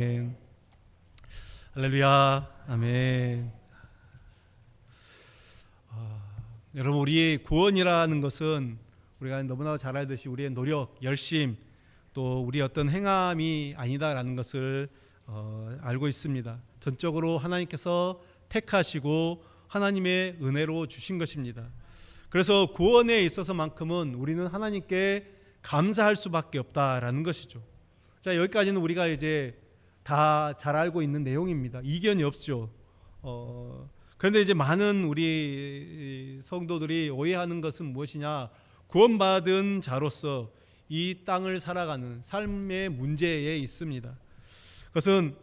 아멘. 할렐루야. 아멘. 여러분, 우리의 구원이라는 것은 우리가 너무나 잘 알듯이 우리의 노력, 열심, 또 우리 어떤 행함이 아니다라는 것을 알고 있습니다. 전적으로 하나님께서 택하시고 하나님의 은혜로 주신 것입니다. 그래서 구원에 있어서만큼은 우리는 하나님께 감사할 수밖에 없다라는 것이죠. 자, 여기까지는 우리가 이제 다 잘 알고 있는 내용입니다. 이견이 없죠. 그런데 이제 많은 우리 성도들이 오해하는 것은 무엇이냐? 구원받은 자로서 이 땅을 살아가는 삶의 문제에 있습니다. 그것은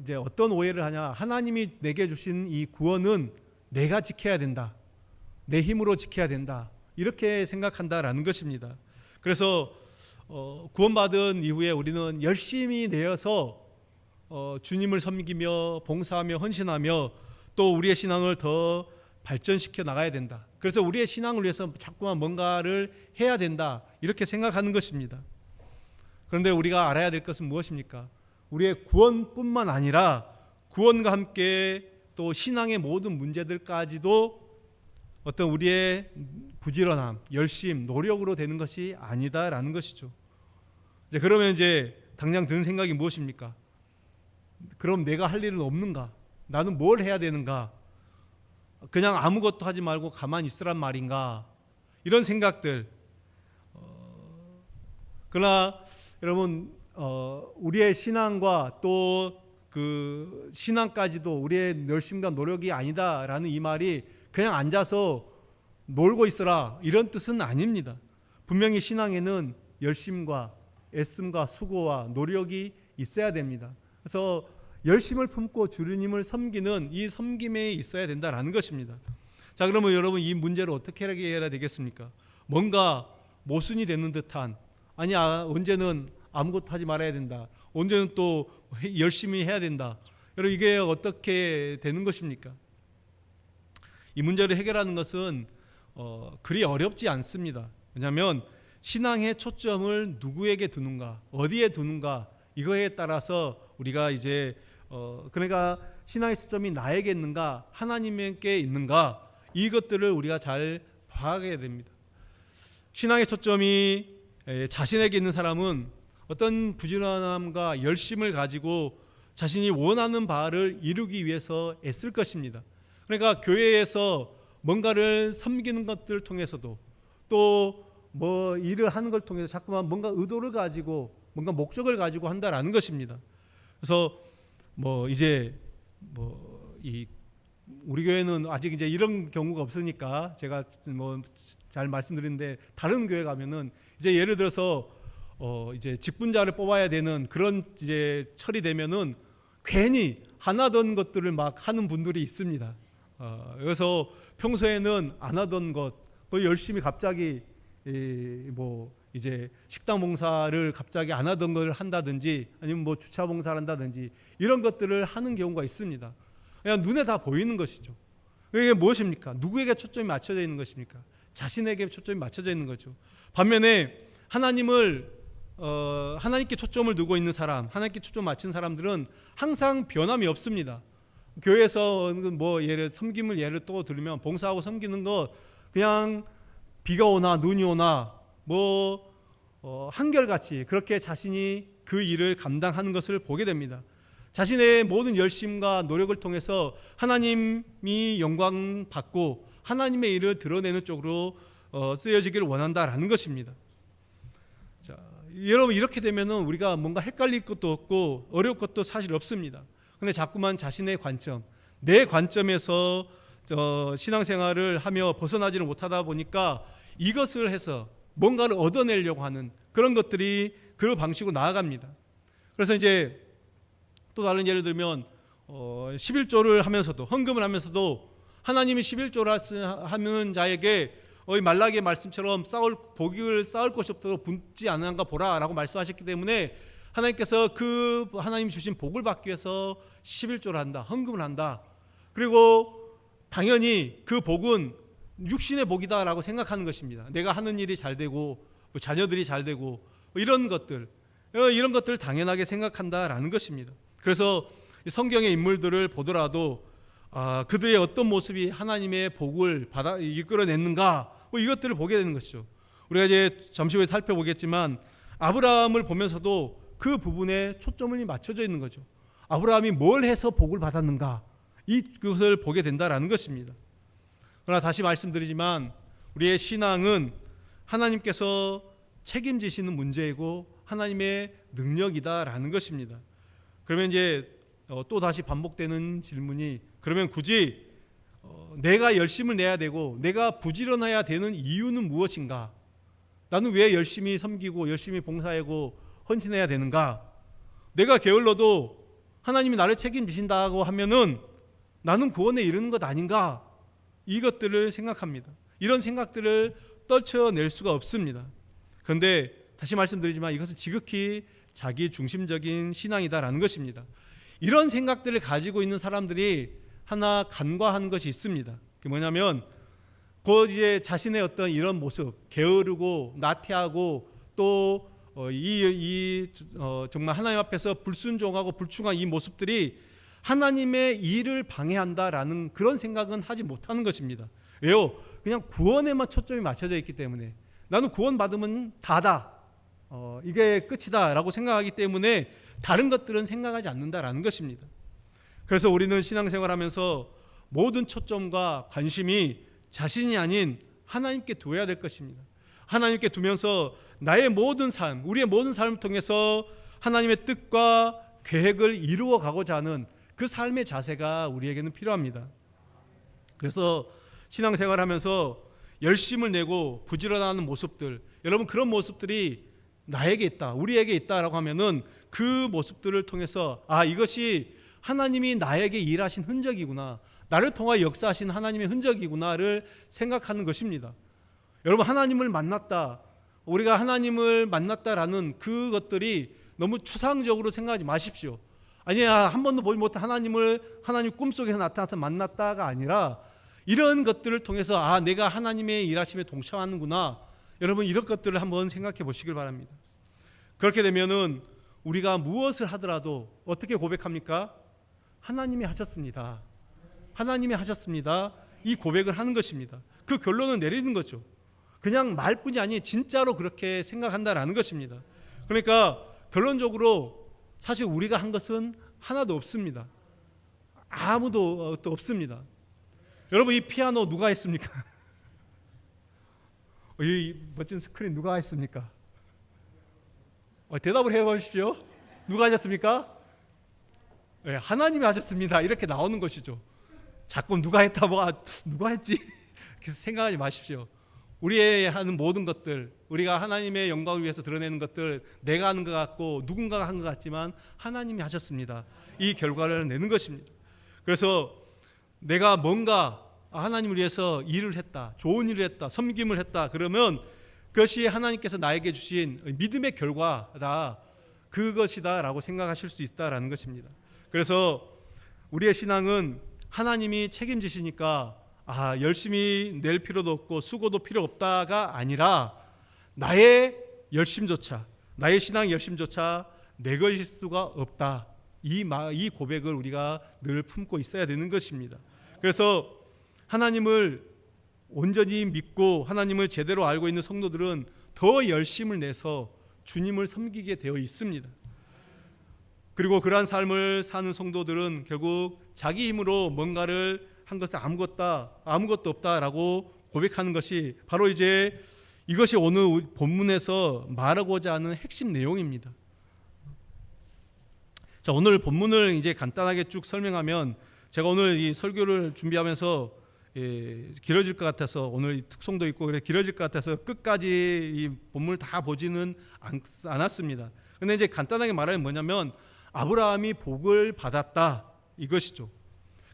이제 어떤 오해를 하냐? 하나님이 내게 주신 이 구원은 내가 지켜야 된다. 내 힘으로 지켜야 된다. 이렇게 생각한다라는 것입니다. 그래서 구원받은 이후에 우리는 열심히 내어서 주님을 섬기며 봉사하며 헌신하며 또 우리의 신앙을 더 발전시켜 나가야 된다. 그래서 우리의 신앙을 위해서 자꾸만 뭔가를 해야 된다. 이렇게 생각하는 것입니다. 그런데 우리가 알아야 될 것은 무엇입니까? 우리의 구원뿐만 아니라 구원과 함께 또 신앙의 모든 문제들까지도 어떤 우리의 부지런함, 열심, 노력으로 되는 것이 아니다라는 것이죠. 그러면 이제 당장 드는 생각이 무엇입니까? 그럼 내가 할 일은 없는가? 나는 뭘 해야 되는가? 그냥 아무것도 하지 말고 가만히 있으란 말인가? 이런 생각들. 그러나 여러분, 우리의 신앙과 또 그 신앙까지도 우리의 열심과 노력이 아니다라는 이 말이 그냥 앉아서 놀고 있어라 이런 뜻은 아닙니다. 분명히 신앙에는 열심과 애씀과 수고와 노력이 있어야 됩니다. 그래서 열심을 품고 주님을 섬기는 이 섬김에 있어야 된다라는 것입니다. 자, 그러면 여러분, 이 문제를 어떻게 해결해야 되겠습니까? 뭔가 모순이 되는 듯한, 아니 언제는 아무것도 하지 말아야 된다, 언제는 또 열심히 해야 된다. 여러분, 이게 어떻게 되는 것입니까? 이 문제를 해결하는 것은 그리 어렵지 않습니다. 왜냐하면 신앙의 초점을 누구에게 두는가, 어디에 두는가, 이거에 따라서 우리가 이제 그러니까 신앙의 초점이 나에게 있는가, 하나님께 있는가, 이것들을 우리가 잘 봐야 됩니다. 신앙의 초점이 자신에게 있는 사람은 어떤 부지런함과 열심을 가지고 자신이 원하는 바를 이루기 위해서 애쓸 것입니다. 그러니까 교회에서 뭔가를 섬기는 것들을 통해서도 또 뭐 일을 하는 걸 통해서 자꾸만 뭔가 의도를 가지고 뭔가 목적을 가지고 한다라는 것입니다. 그래서 이 우리 교회는 아직 이제 이런 경우가 없으니까 제가 잘 말씀드리는데, 다른 교회 가면은 이제 예를 들어서 이제 직분자를 뽑아야 되는 그런 이제 철이 되면은 괜히 안 하던 것들을 막 하는 분들이 있습니다. 그래서 평소에는 안 하던 것, 또 열심히 갑자기 이제 식당 봉사를 갑자기 안 하던 걸 한다든지, 아니면 주차 봉사를 한다든지, 이런 것들을 하는 경우가 있습니다. 그냥 눈에 다 보이는 것이죠. 이게 무엇입니까? 누구에게 초점이 맞춰져 있는 것입니까? 자신에게 초점이 맞춰져 있는 거죠. 반면에 하나님께 초점을 두고 있는 사람, 하나님께 초점 맞춘 사람들은 항상 변함이 없습니다. 교회에서 예를 섬김을 예를 또 들면 봉사하고 섬기는 거, 그냥 비가 오나 눈이 오나 한결같이 그렇게 자신이 그 일을 감당하는 것을 보게 됩니다. 자신의 모든 열심과 노력을 통해서 하나님이 영광 받고 하나님의 일을 드러내는 쪽으로 쓰여지기를 원한다라는 것입니다. 자, 여러분, 이렇게 되면은 우리가 뭔가 헷갈릴 것도 없고 어려울 것도 사실 없습니다. 근데 자꾸만 자신의 관점, 내 관점에서 신앙생활을 하며 벗어나지를 못하다 보니까 이것을 해서 뭔가를 얻어내려고 하는 그런 것들이 그 방식으로 나아갑니다. 그래서 이제 또 다른 예를 들면 11조를 하면서도, 헌금을 하면서도 하나님이 11조를 하는 자에게 말라기의 말씀처럼 복을 쌓을 것이 없도록 붓지 않은가 보라라고 말씀하셨기 때문에 하나님께서 그 하나님이 주신 복을 받기 위해서 11조를 한다, 헌금을 한다. 그리고 당연히 그 복은 육신의 복이다라고 생각하는 것입니다. 내가 하는 일이 잘 되고 자녀들이 잘 되고 이런 것들, 이런 것들을 당연하게 생각한다라는 것입니다. 그래서 성경의 인물들을 보더라도 그들의 어떤 모습이 하나님의 복을 받아 이끌어냈는가 이것들을 보게 되는 것이죠. 우리가 이제 잠시 후에 살펴보겠지만 아브라함을 보면서도 그 부분에 초점이 맞춰져 있는 거죠. 아브라함이 뭘 해서 복을 받았는가 이것을 보게 된다라는 것입니다. 그러나 다시 말씀드리지만 우리의 신앙은 하나님께서 책임지시는 문제이고 하나님의 능력이다라는 것입니다. 그러면 이제 또 다시 반복되는 질문이 그러면 굳이 내가 열심을 내야 되고 내가 부지런해야 되는 이유는 무엇인가? 나는 왜 열심히 섬기고 열심히 봉사하고 헌신해야 되는가? 내가 게을러도 하나님이 나를 책임지신다고 하면은 나는 구원에 이르는 것 아닌가? 이것들을 생각합니다. 이런 생각들을 떨쳐낼 수가 없습니다. 그런데 다시 말씀드리지만 이것은 지극히 자기 중심적인 신앙이다라는 것입니다. 이런 생각들을 가지고 있는 사람들이 하나 간과한 것이 있습니다. 그게 뭐냐면 곧 이제 자신의 어떤 이런 모습, 게으르고 나태하고 또 정말 하나님 앞에서 불순종하고 불충한 이 모습들이 하나님의 일을 방해한다라는 그런 생각은 하지 못하는 것입니다. 왜요? 그냥 구원에만 초점이 맞춰져 있기 때문에 나는 구원 받으면 다다. 이게 끝이다 라고 생각하기 때문에 다른 것들은 생각하지 않는다라는 것입니다. 그래서 우리는 신앙생활하면서 모든 초점과 관심이 자신이 아닌 하나님께 두어야 될 것입니다. 하나님께 두면서 나의 모든 삶, 우리의 모든 삶을 통해서 하나님의 뜻과 계획을 이루어 가고자 하는 그 삶의 자세가 우리에게는 필요합니다. 그래서 신앙생활하면서 열심을 내고 부지런하는 모습들, 여러분 그런 모습들이 나에게 있다, 우리에게 있다라고 하면은 그 모습들을 통해서 이것이 하나님이 나에게 일하신 흔적이구나, 나를 통하여 역사하신 하나님의 흔적이구나를 생각하는 것입니다. 여러분 하나님을 만났다, 우리가 하나님을 만났다라는 그것들이 너무 추상적으로 생각하지 마십시오. 아니야 한 번도 보지 못한 하나님 꿈속에서 나타나서 만났다가 아니라 이런 것들을 통해서 내가 하나님의 일하심에 동참하는구나, 여러분 이런 것들을 한번 생각해 보시길 바랍니다. 그렇게 되면은 우리가 무엇을 하더라도 어떻게 고백합니까? 하나님이 하셨습니다. 하나님이 하셨습니다. 이 고백을 하는 것입니다. 그 결론을 내리는 거죠. 그냥 말뿐이 아니 진짜로 그렇게 생각한다라는 것입니다. 그러니까 결론적으로 사실 우리가 한 것은 하나도 없습니다. 아무도 또 없습니다. 여러분 이 피아노 누가 했습니까? 이 멋진 스크린 누가 했습니까? 대답을 해보십시오. 누가 하셨습니까? 네, 하나님이 하셨습니다. 이렇게 나오는 것이죠. 자꾸 누가 했다 누가 했지? 생각하지 마십시오. 우리의 하는 모든 것들, 우리가 하나님의 영광을 위해서 드러내는 것들, 내가 하는 것 같고 누군가가 한 것 같지만 하나님이 하셨습니다. 이 결과를 내는 것입니다. 그래서 내가 뭔가 하나님을 위해서 일을 했다, 좋은 일을 했다, 섬김을 했다, 그러면 그것이 하나님께서 나에게 주신 믿음의 결과다, 그것이다 라고 생각하실 수 있다라는 것입니다. 그래서 우리의 신앙은 하나님이 책임지시니까 열심히 낼 필요도 없고 수고도 필요 없다가 아니라 나의 열심조차, 나의 신앙 열심조차 내 것일 수가 없다, 이 고백을 우리가 늘 품고 있어야 되는 것입니다. 그래서 하나님을 온전히 믿고 하나님을 제대로 알고 있는 성도들은 더 열심을 내서 주님을 섬기게 되어 있습니다. 그리고 그러한 삶을 사는 성도들은 결국 자기 힘으로 뭔가를 한 것은 아무것도 없다라고 고백하는 것이 바로 이제 이것이 오늘 본문에서 말하고자 하는 핵심 내용입니다. 자, 오늘 본문을 이제 간단하게 쭉 설명하면 제가 오늘 이 설교를 준비하면서 길어질 것 같아서, 오늘 특송도 있고 그래 길어질 것 같아서 끝까지 이 본문을 다 보지는 않았습니다. 근데 이제 간단하게 말하면 뭐냐면 아브라함이 복을 받았다, 이것이죠.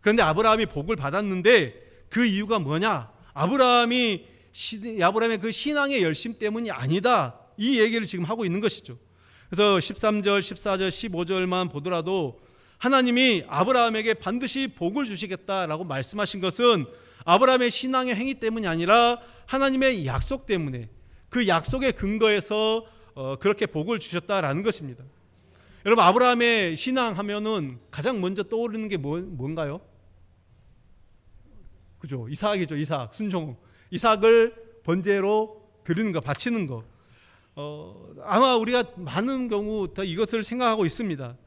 그런데 아브라함이 복을 받았는데 그 이유가 뭐냐? 아브라함의 그 신앙의 열심 때문이 아니다, 이 얘기를 지금 하고 있는 것이죠. 그래서 13절, 14절, 15절만 보더라도 하나님이 아브라함에게 반드시 복을 주시겠다라고 말씀하신 것은 아브라함의 신앙의 행위 때문이 아니라 하나님의 약속 때문에, 그 약속의 근거에서 그렇게 복을 주셨다라는 것입니다. 여러분, 아브라함의 신앙하면은 가장 먼저 떠오르는 게 뭔가요? 그죠? 이삭이죠. 이삭, 순종. 이삭을 번제로 드리는 거, 바치는 거. 아마 우리가 많은 경우 다 이것을 생각하고 있습니다.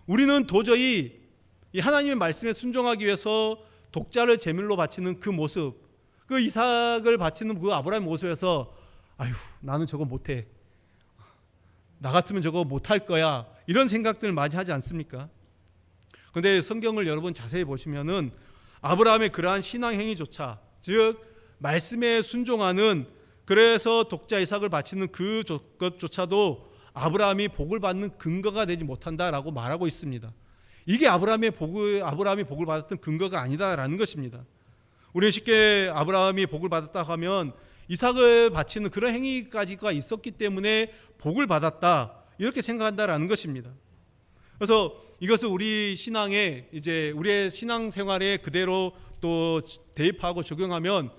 우리는 도저히 이 하나님의 말씀에 순종하기 위해서 독자를 제물로 바치는 그 모습, 그 이삭을 바치는 그 아브라함의 모습에서 아유, 나는 저거 못해. 나 같으면 저거 못할 거야. 이런 생각들을 많이 하지 않습니까? 그런데 성경을 여러분 자세히 보시면은 아브라함의 그러한 신앙 행위조차, 즉 말씀에 순종하는, 그래서 독자 이삭을 바치는 그것조차도 아브라함이 복을 받는 근거가 되지 못한다라고 말하고 있습니다. 이게 아브라함이 복을 받았던 근거가 아니다라는 것입니다. 우리는 쉽게 아브라함이 복을 받았다 하면 이삭을 바치는 그런 행위까지가 있었기 때문에 복을 받았다, 이렇게 생각한다라는 것입니다. 그래서 이것을 우리 신앙에, 이제 우리의 신앙 생활에 그대로 또 대입하고 적용하면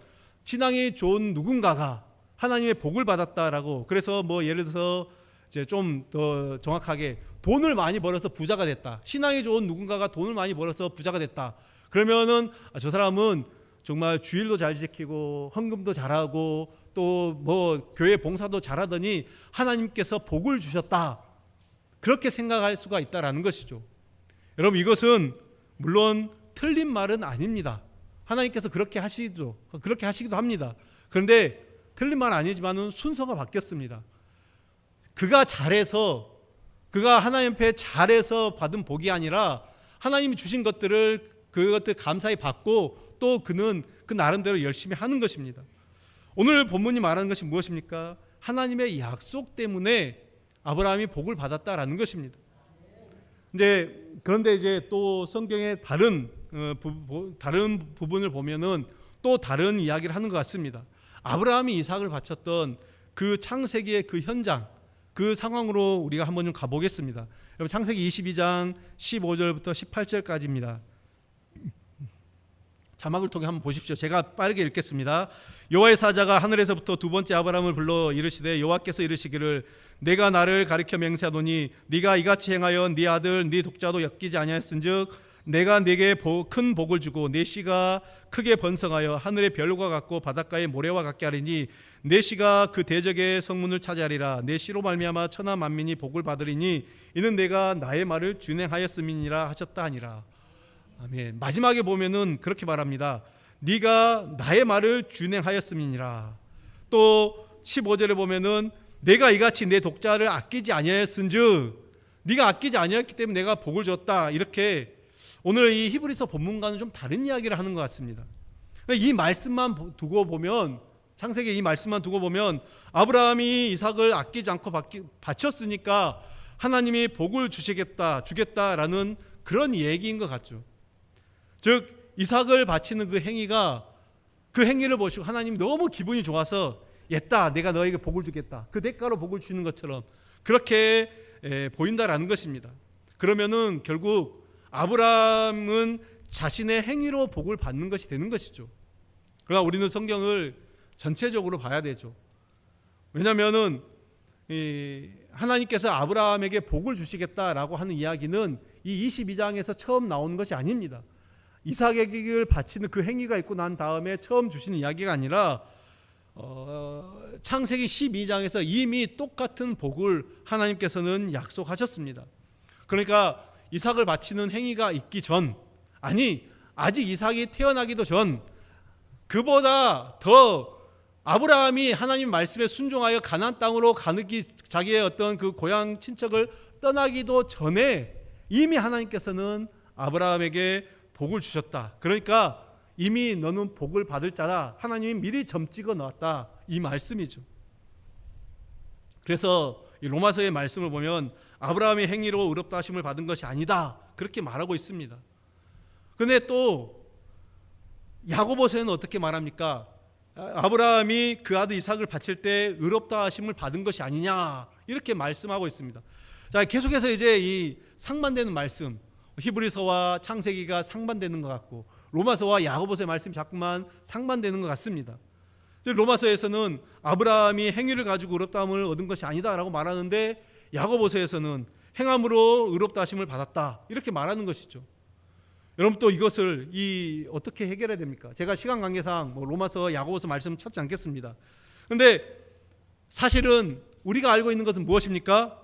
신앙이 좋은 누군가가 하나님의 복을 받았다라고, 그래서 뭐 예를 들어서 이제 좀 더 정확하게 돈을 많이 벌어서 부자가 됐다. 신앙이 좋은 누군가가 돈을 많이 벌어서 부자가 됐다. 그러면은 저 사람은 정말 주일도 잘 지키고 헌금도 잘하고 또 뭐 교회 봉사도 잘하더니 하나님께서 복을 주셨다, 그렇게 생각할 수가 있다라는 것이죠. 여러분, 이것은 물론 틀린 말은 아닙니다. 하나님께서 그렇게 하시죠. 그렇게 하시기도 합니다. 그런데 틀린 말은 아니지만은 순서가 바뀌었습니다. 그가 잘해서, 그가 하나님 앞에 잘해서 받은 복이 아니라 하나님이 주신 것들을, 그것들 감사히 받고 또 그는 그 나름대로 열심히 하는 것입니다. 오늘 본문이 말하는 것이 무엇입니까? 하나님의 약속 때문에 아브라함이 복을 받았다라는 것입니다. 그런데 이제 또 성경의 다른 부분을 보면은 또 다른 이야기를 하는 것 같습니다. 아브라함이 이삭을 바쳤던 그 창세기의 그 현장, 그 상황으로 우리가 한번 좀 가보겠습니다. 여러분, 창세기 22장 15절부터 18절까지입니다. 자막을 통해 한번 보십시오. 제가 빠르게 읽겠습니다. 여호와의 사자가 하늘에서부터 두 번째 아브라함을 불러 이르시되, 여호와께서 이르시기를 내가 나를 가리켜 맹세하노니 네가 이같이 행하여 네 아들 네 독자도 엮이지 아니하였은즉 내가 네게 큰 복을 주고 네 씨가 크게 번성하여 하늘의 별과 같고 바닷가의 모래와 같게 하리니 내 씨가 그 대적의 성문을 차지하리라. 내 씨로 말미암아 천하 만민이 복을 받으리니 이는 내가 나의 말을 준행하였음이니라 하셨다 하니라. 아멘. 마지막에 보면은 그렇게 말합니다. 네가 나의 말을 준행하였음이니라. 또 15절에 보면은 내가 이같이 내 독자를 아끼지 아니하였은즉, 네가 아끼지 아니했기 때문에 내가 복을 줬다. 이렇게 오늘 이 히브리서 본문과는 좀 다른 이야기를 하는 것 같습니다. 이 말씀만 두고 보면, 창세기 이 말씀만 두고 보면 아브라함이 이삭을 아끼지 않고 바쳤으니까 하나님이 복을 주겠다라는 그런 얘기인 것 같죠. 즉 이삭을 바치는 그 행위가, 그 행위를 보시고 하나님이 너무 기분이 좋아서 옛다, 내가 너에게 복을 주겠다, 그 대가로 복을 주는 것처럼 그렇게 보인다라는 것입니다. 그러면은 결국 아브라함은 자신의 행위로 복을 받는 것이 되는 것이죠. 그러나 우리는 성경을 전체적으로 봐야 되죠. 왜냐하면은 하나님께서 아브라함에게 복을 주시겠다라고 하는 이야기는 이 22장에서 처음 나오는 것이 아닙니다. 이삭에게 바치는 그 행위가 있고 난 다음에 처음 주시는 이야기가 아니라 창세기 12장에서 이미 똑같은 복을 하나님께서는 약속하셨습니다. 그러니까 이삭을 바치는 행위가 있기 전, 아직 이삭이 태어나기도 전, 그보다 더 아브라함이 하나님 말씀에 순종하여 가나안 땅으로 가느기, 자기의 어떤 그 고향 친척을 떠나기도 전에 이미 하나님께서는 아브라함에게 복을 주셨다. 그러니까 이미 너는 복을 받을 자라, 하나님이 미리 점찍어 놓았다, 이 말씀이죠. 그래서 이 로마서의 말씀을 보면 아브라함의 행위로 의롭다 하심을 받은 것이 아니다, 그렇게 말하고 있습니다. 근데 또 야고보서에는 어떻게 말합니까? 아브라함이 그 아들 이삭을 바칠 때 의롭다 하심을 받은 것이 아니냐, 이렇게 말씀하고 있습니다. 자, 계속해서 이제 이 상반되는 말씀, 히브리서와 창세기가 상반되는 것 같고 로마서와 야고보서의 말씀이 자꾸만 상반되는 것 같습니다. 로마서에서는 아브라함이 행위를 가지고 의롭다함을 얻은 것이 아니다라고 말하는데 야고보서에서는 행함으로 의롭다 하심을 받았다 이렇게 말하는 것이죠. 여러분 또 이것을 어떻게 해결해야 됩니까? 제가 시간 관계상 로마서, 야고보서 말씀 찾지 않겠습니다. 그런데 사실은 우리가 알고 있는 것은 무엇입니까?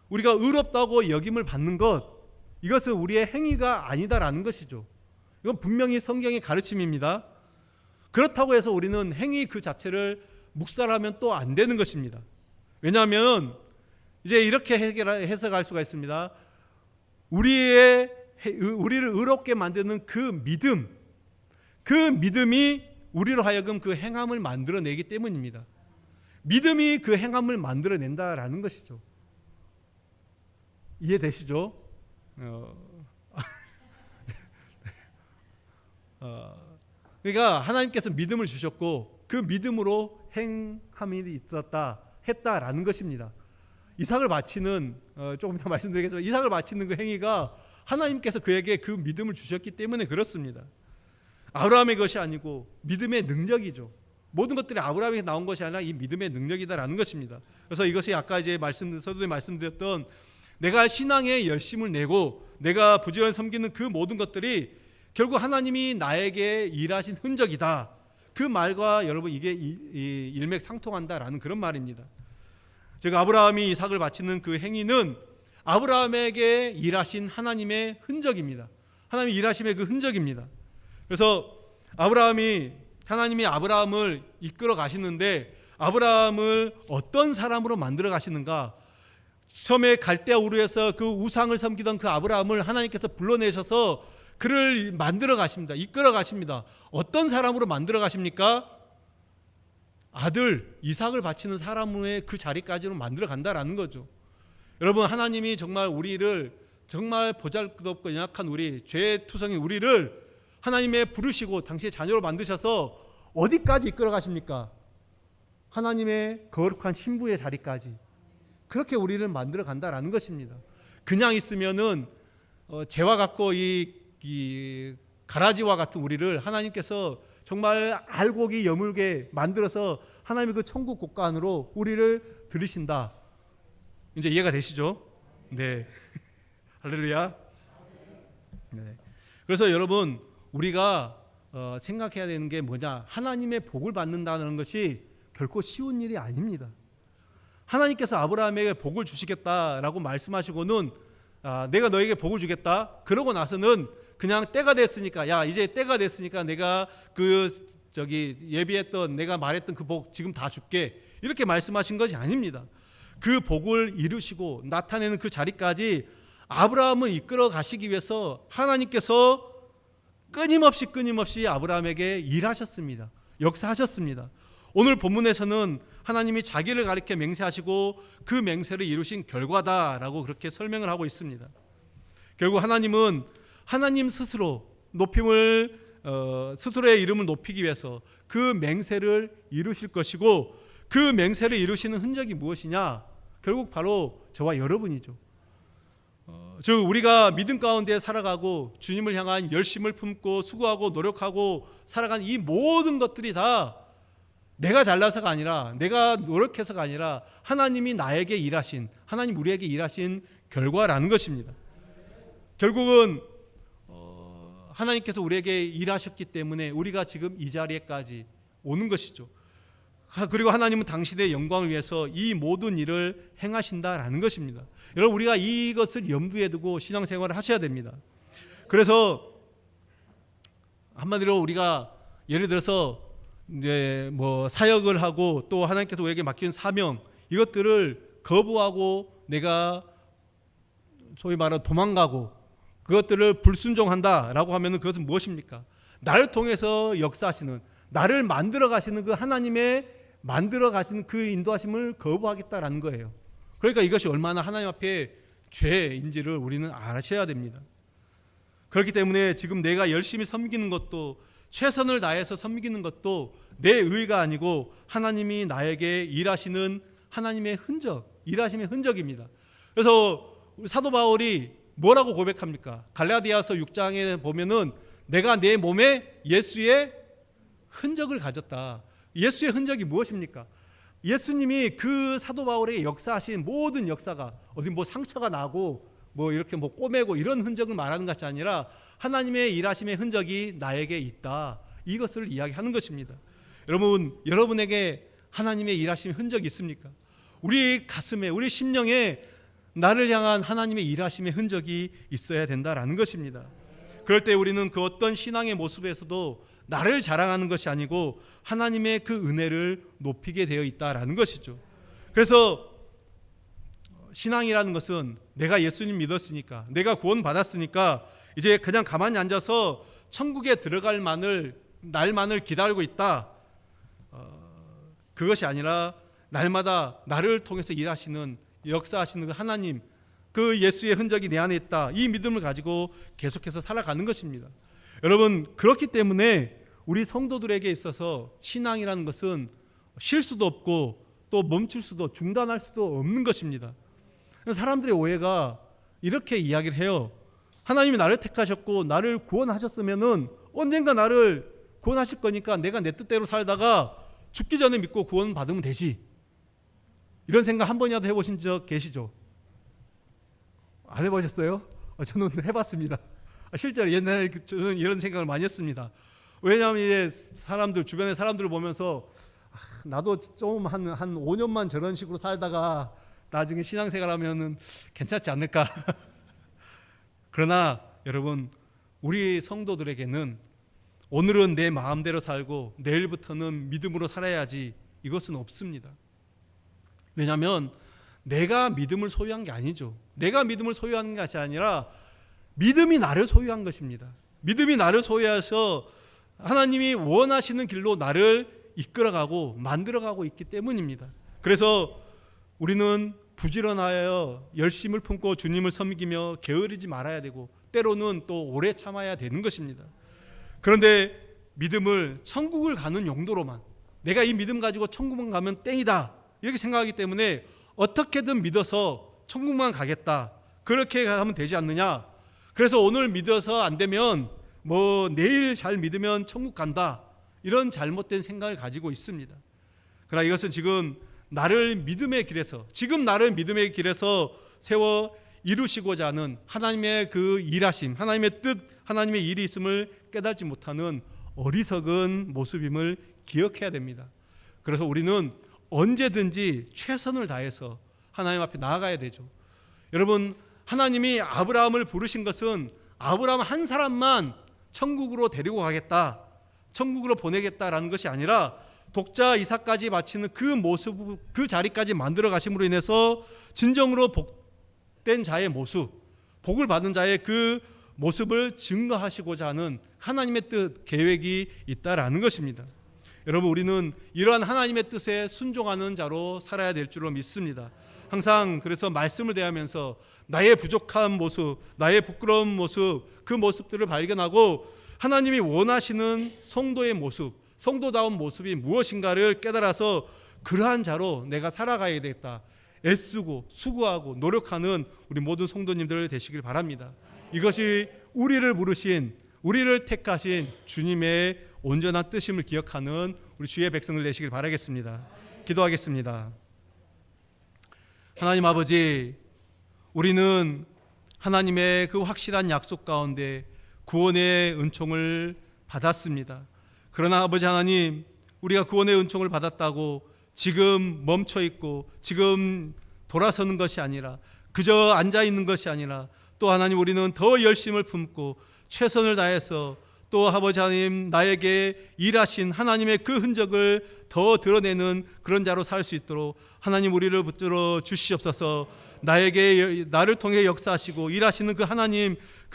우리가 의롭다고 여김을 받는 것, 이것은 우리의 행위가 아니다라는 것이죠. 이건 분명히 성경의 가르침입니다. 그렇다고 해서 우리는 행위 그 자체를 묵살하면 또 안 되는 것입니다. 왜냐하면 이제 이렇게 해석할 수가 있습니다. 우리를 의롭게 만드는 그 믿음이 우리로 하여금 그 행함을 만들어내기 때문입니다. 믿음이 그 행함을 만들어낸다라는 것이죠. 이해되시죠? 그러니까 하나님께서 믿음을 주셨고 그 믿음으로 행함이 했다라는 것입니다. 이삭을 바치는 조금 더 말씀드리겠지만 이삭을 바치는 그 행위가 하나님께서 그에게 그 믿음을 주셨기 때문에 그렇습니다. 아브라함의 것이 아니고 믿음의 능력이죠. 모든 것들이 아브라함에게 나온 것이 아니라 이 믿음의 능력이다라는 것입니다. 그래서 이것이 아까 이제 서두에 말씀드렸던 내가 신앙에 열심을 내고 내가 부지런히 섬기는 그 모든 것들이 결국 하나님이 나에게 일하신 흔적이다. 그 말과 여러분 이게 일맥상통한다라는 그런 말입니다. 제가 아브라함이 이삭을 바치는 그 행위는 아브라함에게 일하신 하나님의 흔적입니다. 하나님의 일하심의 그 흔적입니다. 그래서 하나님이 아브라함을 이끌어 가시는데 아브라함을 어떤 사람으로 만들어 가시는가? 처음에 갈대아 우르에서 그 우상을 섬기던 그 아브라함을 하나님께서 불러내셔서 그를 만들어 가십니다. 이끌어 가십니다. 어떤 사람으로 만들어 가십니까? 아들 이삭을 바치는 사람의 그 자리까지로 만들어 간다라는 거죠. 여러분 하나님이 정말 우리를 정말 보잘것없고 연약한 우리 죄투성인 우리를 하나님의 부르시고 당시의 자녀로 만드셔서 어디까지 이끌어 가십니까? 하나님의 거룩한 신부의 자리까지 그렇게 우리를 만들어 간다라는 것입니다. 그냥 있으면은 재와 같고 이 가라지와 같은 우리를 하나님께서 정말 알곡이 여물게 만들어서 하나님의 그 천국 곳간으로 우리를 들이신다. 이제 이해가 되시죠? 네. 할렐루야. 네. 그래서 여러분 우리가 생각해야 되는 게 뭐냐? 하나님의 복을 받는다는 것이 결코 쉬운 일이 아닙니다. 하나님께서 아브라함에게 복을 주시겠다라고 말씀하시고는 내가 너에게 복을 주겠다. 그러고 나서는 그냥 때가 됐으니까 이제 때가 됐으니까 내가 예비했던 내가 말했던 그 복 지금 다 줄게. 이렇게 말씀하신 것이 아닙니다. 그 복을 이루시고 나타내는 그 자리까지 아브라함을 이끌어 가시기 위해서 하나님께서 끊임없이 아브라함에게 일하셨습니다. 역사하셨습니다. 오늘 본문에서는 하나님이 자기를 가리켜 맹세하시고 그 맹세를 이루신 결과다라고 그렇게 설명을 하고 있습니다. 결국 하나님은 하나님 스스로 스스로의 이름을 높이기 위해서 그 맹세를 이루실 것이고 그 맹세를 이루시는 흔적이 무엇이냐? 결국 바로 저와 여러분이죠. 즉 우리가 믿음 가운데 살아가고 주님을 향한 열심을 품고 수고하고 노력하고 살아간 이 모든 것들이 다 내가 잘나서가 아니라 내가 노력해서가 아니라 하나님이 나에게 일하신 하나님 우리에게 일하신 결과라는 것입니다. 결국은 하나님께서 우리에게 일하셨기 때문에 우리가 지금 이 자리에까지 오는 것이죠. 그리고 하나님은 당신의 영광을 위해서 이 모든 일을 행하신다라는 것입니다. 여러분 우리가 이것을 염두에 두고 신앙생활을 하셔야 됩니다. 그래서 한마디로 우리가 예를 들어서 이제 사역을 하고 또 하나님께서 우리에게 맡긴 사명 이것들을 거부하고 내가 소위 말하는 도망가고 그것들을 불순종한다라고 하면 그것은 무엇입니까? 나를 통해서 역사하시는 나를 만들어 가시는 그 하나님의 만들어 가시는 그 인도하심을 거부하겠다라는 거예요. 그러니까 이것이 얼마나 하나님 앞에 죄인지를 우리는 아셔야 됩니다. 그렇기 때문에 지금 내가 열심히 섬기는 것도 최선을 다해서 섬기는 것도 내 의가 아니고 하나님이 나에게 일하시는 하나님의 일하심의 흔적입니다. 그래서 사도 바울이 뭐라고 고백합니까? 갈라디아서 6장에 보면은 내가 내 몸에 예수의 흔적을 가졌다. 예수의 흔적이 무엇입니까? 예수님이 그 사도 바울에게 역사하신 모든 역사가 어디 뭐 상처가 나고 뭐 이렇게 뭐 꼬매고 이런 흔적을 말하는 것이 아니라 하나님의 일하심의 흔적이 나에게 있다, 이것을 이야기하는 것입니다. 여러분, 여러분에게 하나님의 일하심의 흔적이 있습니까? 우리 가슴에, 우리 심령에 나를 향한 하나님의 일하심의 흔적이 있어야 된다라는 것입니다. 그럴 때 우리는 그 어떤 신앙의 모습에서도 나를 자랑하는 것이 아니고 하나님의 그 은혜를 높이게 되어 있다라는 것이죠. 그래서 신앙이라는 것은 내가 예수님 믿었으니까, 내가 구원 받았으니까 이제 그냥 가만히 앉아서 천국에 들어갈 날만을 기다리고 있다, 그것이 아니라 날마다 나를 통해서 일하시는, 역사하시는 그 하나님, 그 예수의 흔적이 내 안에 있다, 이 믿음을 가지고 계속해서 살아가는 것입니다. 여러분, 그렇기 때문에 우리 성도들에게 있어서 신앙이라는 것은 쉴 수도 없고 또 멈출 수도, 중단할 수도 없는 것입니다. 사람들의 오해가 이렇게 이야기를 해요. 하나님이 나를 택하셨고 나를 구원하셨으면은 언젠가 나를 구원하실 거니까 내가 내 뜻대로 살다가 죽기 전에 믿고 구원 받으면 되지. 이런 생각 한 번이라도 해보신 적 계시죠? 안 해보셨어요? 저는 해봤습니다. 실제로 옛날에 저는 이런 생각을 많이 했습니다. 왜냐하면 이제 사람들, 주변의 사람들을 보면서 나도 좀 한 5년만 저런 식으로 살다가 나중에 신앙생활 하면은 괜찮지 않을까. 그러나 여러분, 우리 성도들에게는 오늘은 내 마음대로 살고 내일부터는 믿음으로 살아야지, 이것은 없습니다. 왜냐하면 내가 믿음을 소유한 게 아니죠. 내가 믿음을 소유하는 것이 아니라 믿음이 나를 소유한 것입니다. 믿음이 나를 소유해서 하나님이 원하시는 길로 나를 이끌어가고 만들어가고 있기 때문입니다. 그래서 우리는 부지런하여 열심을 품고 주님을 섬기며 게으르지 말아야 되고 때로는 또 오래 참아야 되는 것입니다. 그런데 믿음을 천국을 가는 용도로만, 내가 이 믿음 가지고 천국만 가면 땡이다 이렇게 생각하기 때문에 어떻게든 믿어서 천국만 가겠다, 그렇게 하면 되지 않느냐. 그래서 오늘 믿어서 안 되면 뭐 내일 잘 믿으면 천국 간다, 이런 잘못된 생각을 가지고 있습니다. 그러나 이것은 지금 나를 믿음의 길에서, 지금 나를 믿음의 길에서 세워 이루시고자 하는 하나님의 그 일하심, 하나님의 뜻, 하나님의 일이 있음을 깨닫지 못하는 어리석은 모습임을 기억해야 됩니다. 그래서 우리는 언제든지 최선을 다해서 하나님 앞에 나아가야 되죠. 여러분, 하나님이 아브라함을 부르신 것은 아브라함 한 사람만 천국으로 데리고 가겠다, 천국으로 보내겠다라는 것이 아니라 독자 이삭까지 바치는 그 모습, 그 자리까지 만들어 가심으로 인해서 진정으로 복된 자의 모습, 복을 받은 자의 그 모습을 증거하시고자 하는 하나님의 뜻, 계획이 있다라는 것입니다. 여러분, 우리는 이러한 하나님의 뜻에 순종하는 자로 살아야 될 줄로 믿습니다. 항상 그래서 말씀을 대하면서 나의 부족한 모습, 나의 부끄러운 모습, 그 모습들을 발견하고 하나님이 원하시는 성도의 모습, 성도다운 모습이 무엇인가를 깨달아서 그러한 자로 내가 살아가야 되겠다, 애쓰고 수고하고 노력하는 우리 모든 성도님들 되시길 바랍니다. 이것이 우리를 부르신, 우리를 택하신 주님의 온전한 뜻임을 기억하는 우리 주의 백성들 되시길 바라겠습니다. 기도하겠습니다. 하나님 아버지, 우리는 하나님의 그 확실한 약속 가운데 구원의 은총을 받았습니다. 그러나 아버지 하나님, 우리가 구원의 은총을 받았다고 지금 멈춰 있고 지금 돌아서는 것이 아니라, 그저 앉아 있는 것이 아니라, 또 하나님, 우리는 더 열심을 품고 최선을 다해서 또 아버지 하나님, 나에게 일하신 하나님의 그 흔적을 더 드러내는 그런 자로 살 수 있도록 하나님 우리를 붙들어 주시옵소서. 나를 통해 역사하시고 일하시는 그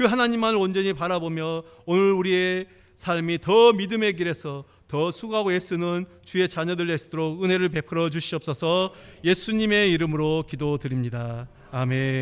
하나님만을 온전히 바라보며 오늘 우리의 삶이 더 믿음의 길에서 더 수고하고 애쓰는 주의 자녀들 되시도록 은혜를 베풀어 주시옵소서. 예수님의 이름으로 기도드립니다. 아멘.